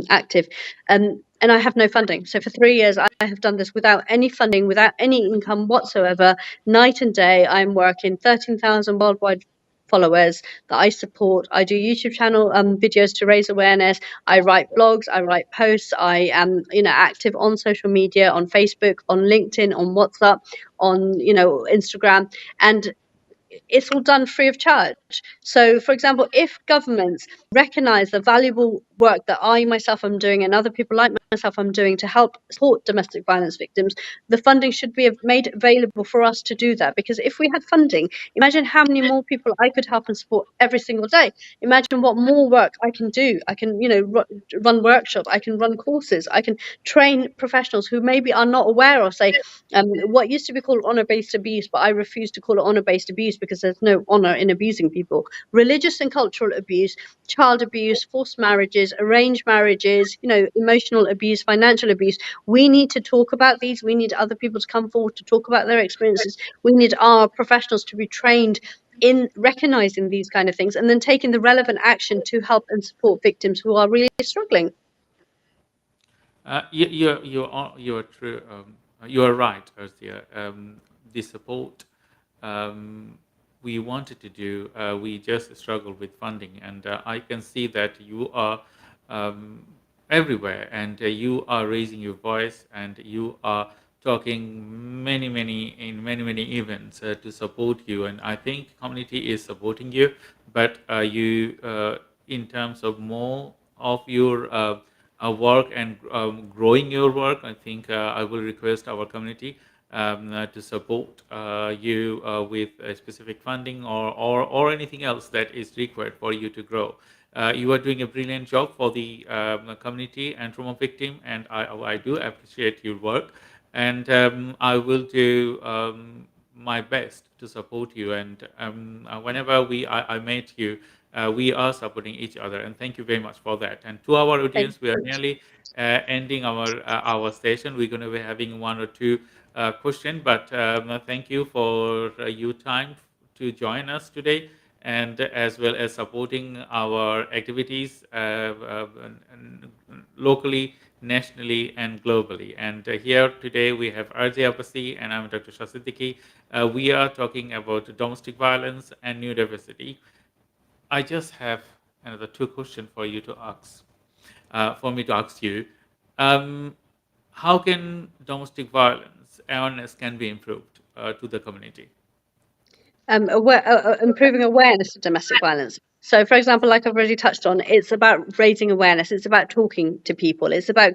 active, and I have no funding. So for 3 years, I have done this without any funding, without any income whatsoever. Night and day, I'm working 13,000 worldwide followers that I support. I do YouTube channel videos to raise awareness. I write blogs, I write posts. I am, active on social media, on Facebook, on LinkedIn, on WhatsApp, on, Instagram. And it's all done free of charge. So, for example, if governments recognise the valuable work that I myself am doing and other people like myself am doing to help support domestic violence victims, the funding should be made available for us to do that. Because if we had funding, imagine how many more people I could help and support every single day. Imagine what more work I can do. I can, run workshops, I can run courses, I can train professionals who maybe are not aware of, say, what used to be called honor-based abuse, but I refuse to call it honor-based abuse because there's no honor in abusing people. Religious and cultural abuse, child abuse, forced marriages, arranged marriages, emotional abuse, financial abuse. We need to talk about these. We need other people to come forward to talk about their experiences. We need our professionals to be trained in recognizing these kind of things and then taking the relevant action to help and support victims who are really struggling. You're true. You are right, Arzia. The support we wanted to do, we just struggle with funding, and I can see that you are um, everywhere, and you are raising your voice, and you are talking many events to support you, and I think community is supporting you, but you in terms of more of your work and growing your work, I think I will request our community to support you with specific funding or anything else that is required for you to grow. You are doing a brilliant job for the community and trauma victim, and I do appreciate your work. And I will do my best to support you. And whenever I met you, we are supporting each other. And thank you very much for that. And to our Thank audience, we are you. nearly ending our session. We're going to be having one or two question, but thank you for your time to join us today, and as well as supporting our activities locally, nationally, and globally. And here today we have Arzia Abbasi, and I'm Dr. Shah Siddiqui. We are talking about domestic violence and neurodiversity. I just have another two questions for you to ask, for me to ask you. Um, how can domestic violence awareness can be improved to the community? Improving awareness of domestic violence. So, for example, like I've already touched on, it's about raising awareness. It's about talking to people. It's about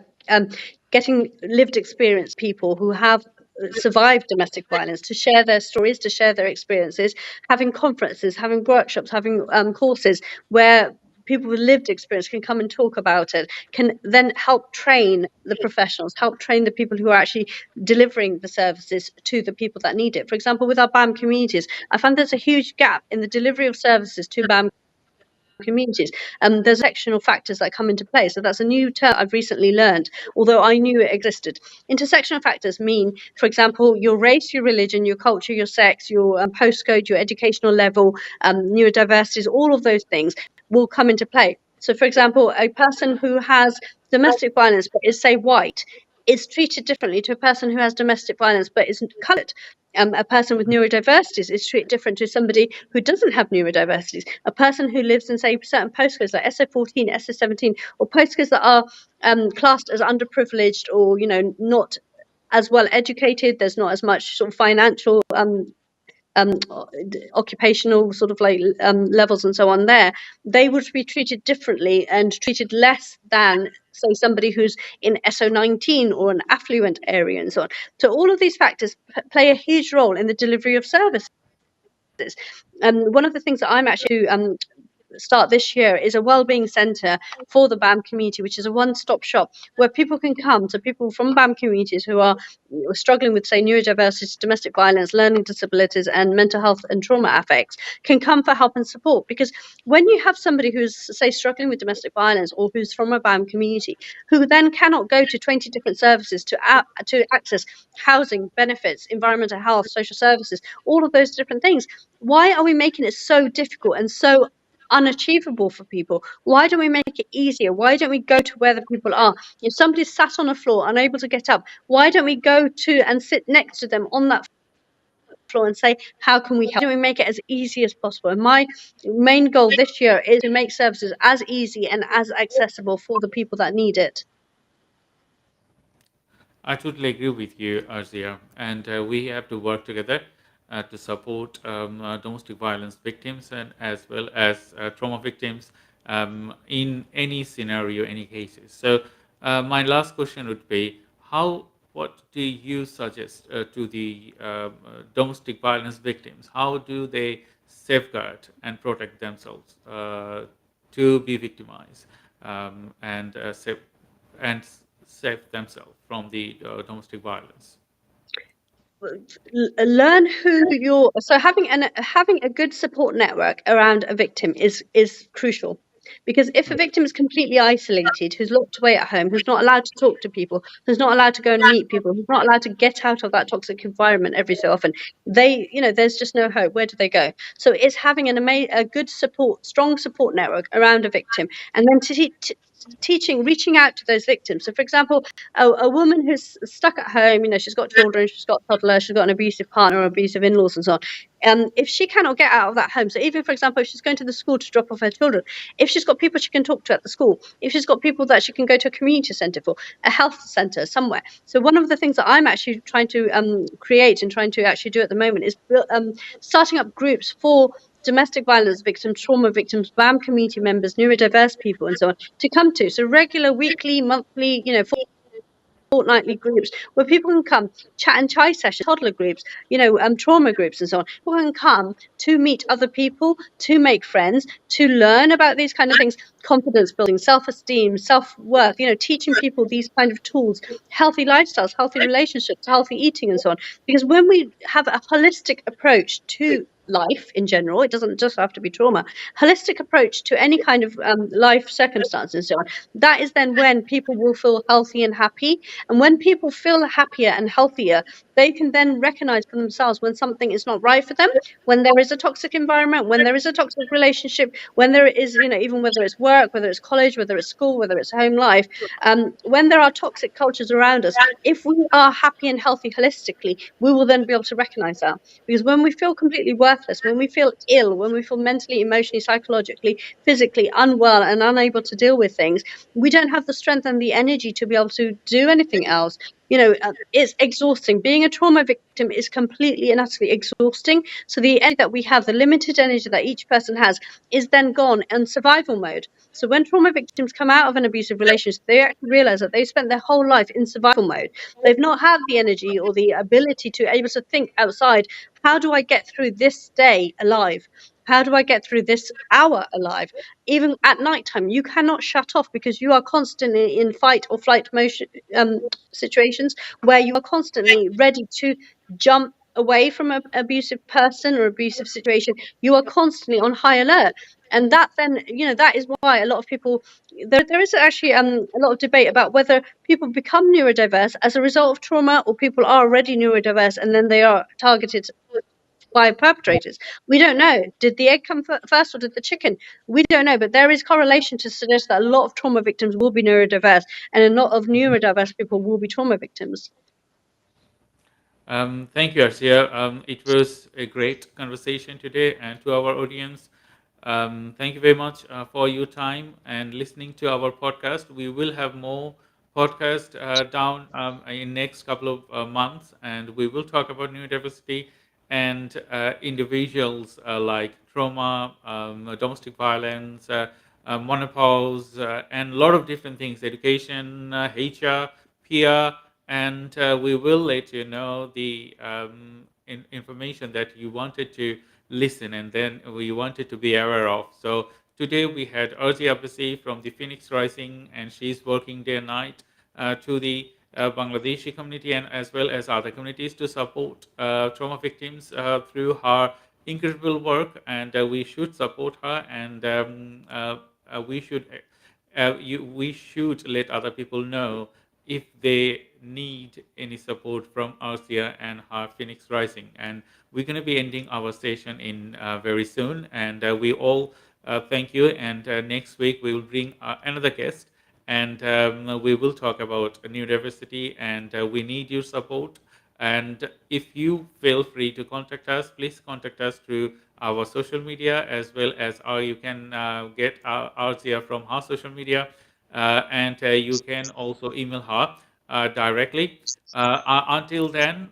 getting lived experience people who have survived domestic violence to share their stories, to share their experiences, having conferences, having workshops, having courses where people with lived experience can come and talk about it, can then help train the professionals, help train the people who are actually delivering the services to the people that need it. For example, with our BAM communities, I find there's a huge gap in the delivery of services to BAM communities. There's intersectional factors that come into play. So that's a new term I've recently learned, although I knew it existed. Intersectional factors mean, for example, your race, your religion, your culture, your sex, your postcode, your educational level, neurodiversities, all of those things will come into play. So, for example, a person who has domestic violence but is, say, white is treated differently to a person who has domestic violence but isn't coloured. A person with neurodiversities is treated different to somebody who doesn't have neurodiversities. A person who lives in, say, certain postcodes like SO14, SO17, or postcodes that are classed as underprivileged or, not as well educated. There's not as much sort of financial um, occupational sort of like levels and so on there, they would be treated differently and treated less than, say, somebody who's in SO19 or an affluent area and so on. So all of these factors play a huge role in the delivery of services. One of the things that I'm actually start this year is a wellbeing centre for the BAM community, which is a one-stop shop where people can come. So people from BAM communities who are struggling with, say, neurodiversity, domestic violence, learning disabilities, and mental health and trauma affects can come for help and support. Because when you have somebody who's, say, struggling with domestic violence or who's from a BAM community, who then cannot go to 20 different services to access housing, benefits, environmental health, social services, all of those different things, why are we making it so difficult and so unachievable for people? Why don't we make it easier? Why don't we go to where the people are? If somebody's sat on a floor unable to get up, why don't we go to and sit next to them on that floor and say, how can we help? Why don't we make it as easy as possible? And my main goal this year is to make services as easy and as accessible for the people that need it. I totally agree with you, Arzia, and we have to work together. to support domestic violence victims and as well as trauma victims in any scenario, any cases. So, my last question would be: what do you suggest to the domestic violence victims? How do they safeguard and protect themselves to be victimized and and save themselves from the domestic violence? Learn who you're so having a good support network around a victim is crucial, because if a victim is completely isolated, who's locked away at home, who's not allowed to talk to people, who's not allowed to go and meet people, who's not allowed to get out of that toxic environment every so often, there's just no hope. Where do they go? So it's having a good support, strong support network around a victim, and then teaching, reaching out to those victims. So, for example, a woman who's stuck at home, she's got children, she's got a toddler, she's got an abusive partner or abusive in-laws and so on. If she cannot get out of that home, so even, for example, if she's going to the school to drop off her children, if she's got people she can talk to at the school, if she's got people that she can go to a community centre for, a health centre somewhere. So one of the things that I'm actually trying to create and trying to actually do at the moment is starting up groups for domestic violence victims, trauma victims, BAM community members, neurodiverse people, and so on, to come to. So regular, weekly, monthly, fortnightly groups where people can come, chat and chai sessions, toddler groups, trauma groups and so on. People can come to meet other people, to make friends, to learn about these kind of things, confidence building, self-esteem, self-worth, teaching people these kind of tools, healthy lifestyles, healthy relationships, healthy eating and so on. Because when we have a holistic approach to life in general, it doesn't just have to be trauma, holistic approach to any kind of life circumstance and so on, that is then when people will feel healthy and happy. And when people feel happier and healthier, they can then recognize for themselves when something is not right for them, when there is a toxic environment, when there is a toxic relationship, when there is, even whether it's work, whether it's college, whether it's school, whether it's home life, when there are toxic cultures around us, if we are happy and healthy holistically, we will then be able to recognize that. Because when we feel completely worthless, when we feel ill, when we feel mentally, emotionally, psychologically, physically unwell and unable to deal with things, we don't have the strength and the energy to be able to do anything else. It's exhausting. Being a trauma victim is completely and utterly exhausting. So the energy that we have, the limited energy that each person has, is then gone in survival mode. So when trauma victims come out of an abusive relationship, they actually realize that they've spent their whole life in survival mode. They've not had the energy or the ability to able to think outside. How do I get through this day alive? How do I get through this hour alive? Even at nighttime, you cannot shut off because you are constantly in fight or flight motion situations where you are constantly ready to jump away from an abusive person or abusive situation. You are constantly on high alert. And that then, that is why a lot of people, there is actually a lot of debate about whether people become neurodiverse as a result of trauma, or people are already neurodiverse and then they are targeted by perpetrators. We don't know. Did the egg come first or did the chicken? We don't know, but there is correlation to suggest that a lot of trauma victims will be neurodiverse and a lot of neurodiverse people will be trauma victims. Thank you, Arzia. It was a great conversation today, and to our audience, thank you very much for your time and listening to our podcast. We will have more podcast down in next couple of months, and we will talk about neurodiversity and individuals like trauma, domestic violence, menopause, and a lot of different things, education, HR, peer, and we will let you know the information that you wanted to listen and then we wanted to be aware of. So today we had Arzia Abbasi from the Phoenix Rising, and she's working day and night to the Bangladeshi community and as well as other communities to support trauma victims through her incredible work, and we should support her, and we should let other people know if they need any support from Arzia and her Phoenix Rising. And we're going to be ending our session in very soon. And we all thank you. And next week we will bring another guest, and we will talk about neurodiversity. And we need your support. And if you feel free to contact us, please contact us through our social media, as well as you can get Arzia from her social media, and you can also email her. directly. Until then,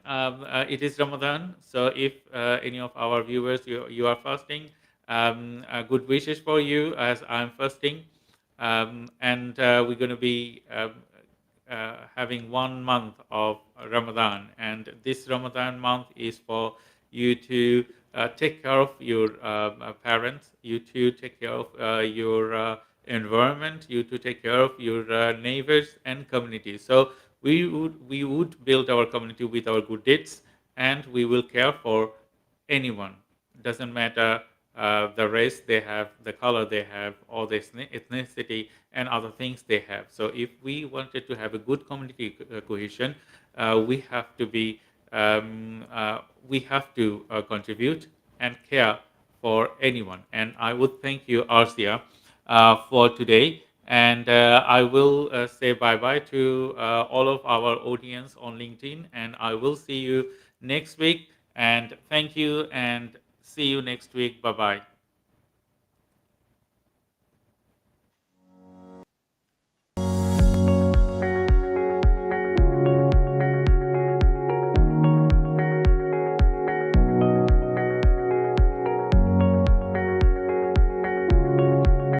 it is Ramadan. So if any of our viewers you are fasting, good wishes for you as I'm fasting, and we're going to be having 1 month of Ramadan, and this Ramadan month is for you to take care of your parents, you to take care of your environment, you to take care of your neighbors and community. So we would build our community with our good deeds, and we will care for anyone. Doesn't matter the race they have, the color they have, or the ethnicity and other things they have. So if we wanted to have a good community cohesion, we have to be we have to contribute and care for anyone. And I would thank you, Arzia, for today. And I will say bye bye to all of our audience on LinkedIn. And I will see you next week. And thank you and see you next week. Bye bye.